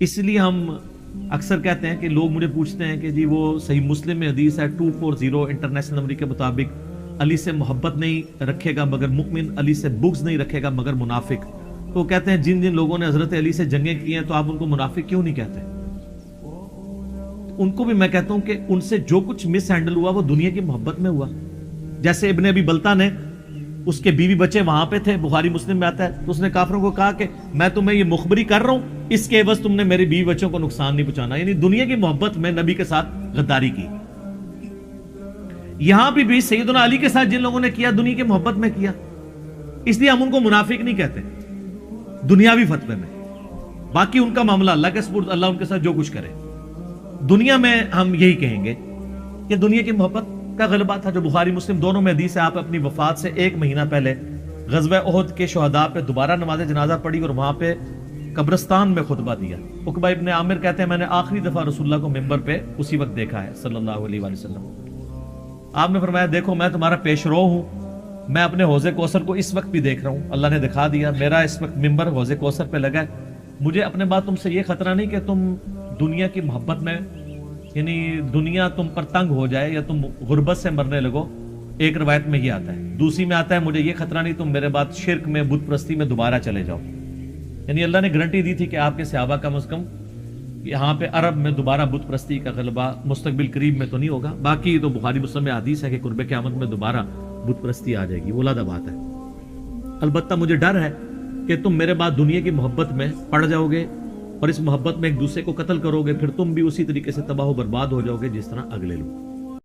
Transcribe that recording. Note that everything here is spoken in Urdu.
اس لیے ہم اکثر کہتے ہیں کہ لوگ مجھے پوچھتے ہیں کہ جی وہ صحیح مسلم میں حدیث ہے 240 انٹرنیشنل نمبر کے مطابق علی سے محبت نہیں رکھے گا مگر مؤمن، علی سے بغض نہیں رکھے گا مگر منافق. تو وہ کہتے ہیں جن جن لوگوں نے حضرت علی سے جنگیں کی ہیں تو آپ ان کو منافق کیوں نہیں کہتے؟ ان کو بھی میں کہتا ہوں کہ ان سے جو کچھ مس ہینڈل ہوا وہ دنیا کی محبت میں ہوا. جیسے ابن ابی بلتا نے، اس کے بیوی بچے وہاں پہ تھے، بخاری مسلم میں آتا ہے، تو اس نے کافروں کو کہا کہ میں تمہیں یہ مخبری کر رہا ہوں، اس کے عوض تم نے میری بیوی بچوں کو نقصان نہیں پہنچانا. یعنی دنیا کی محبت میں نبی کے ساتھ غداری کی. یہاں بھی سیدنا علی کے ساتھ جن لوگوں نے کیا دنیا کی محبت میں کیا، اس لیے ہم ان کو منافق نہیں کہتے دنیاوی فتوے میں. باقی ان کا معاملہ اللہ کے سپرد، اللہ ان کے ساتھ جو کچھ کرے. دنیا میں ہم یہی کہیں گے کہ دنیا کی محبت کا غلبہ تھا. جو بخاری مسلم دونوں میں حدیث ہے، آپ اپنی وفات سے 1 مہینہ پہلے غزوہ احد کے شہداء پہ دوبارہ نماز جنازہ پڑھی اور وہاں پہ قبرستان میں خطبہ دیا. عقبہ ابن عامر کہتے ہیں میں نے آخری دفعہ رسول اللہ کو ممبر پہ اسی وقت دیکھا ہے صلی اللہ علیہ وآلہ وسلم. آپ نے فرمایا دیکھو میں تمہارا پیش رو ہوں، میں اپنے حوض کوثر کو اس وقت بھی دیکھ رہا ہوں. اللہ نے دکھا دیا میرا اس وقت ممبر حوض کوثر پہ لگا ہے. مجھے اپنے بعد تم سے یہ خطرہ نہیں کہ تم دنیا کی محبت میں، یعنی دنیا تم پر تنگ ہو جائے یا تم غربت سے مرنے لگو. ایک روایت میں یہ آتا ہے، دوسری میں آتا ہے مجھے یہ خطرہ نہیں تم میرے بعد شرک میں، بت پرستی میں دوبارہ چلے جاؤ. یعنی اللہ نے گارنٹی دی تھی کہ آپ کے صحابہ کم از کم یہاں پہ عرب میں دوبارہ بت پرستی کا غلبہ مستقبل قریب میں تو نہیں ہوگا. باقی تو بخاری مسلم میں حدیث ہے کہ قرب قیامت میں دوبارہ بت پرستی آ جائے گی، وہ علیحدہ بات ہے. البتہ مجھے ڈر ہے کہ تم میرے بعد دنیا کی محبت میں پڑ جاؤ گے اور اس محبت میں ایک دوسرے کو قتل کرو گے، پھر تم بھی اسی طریقے سے تباہ و برباد ہو جاؤ گے جس طرح اگلے لوگ.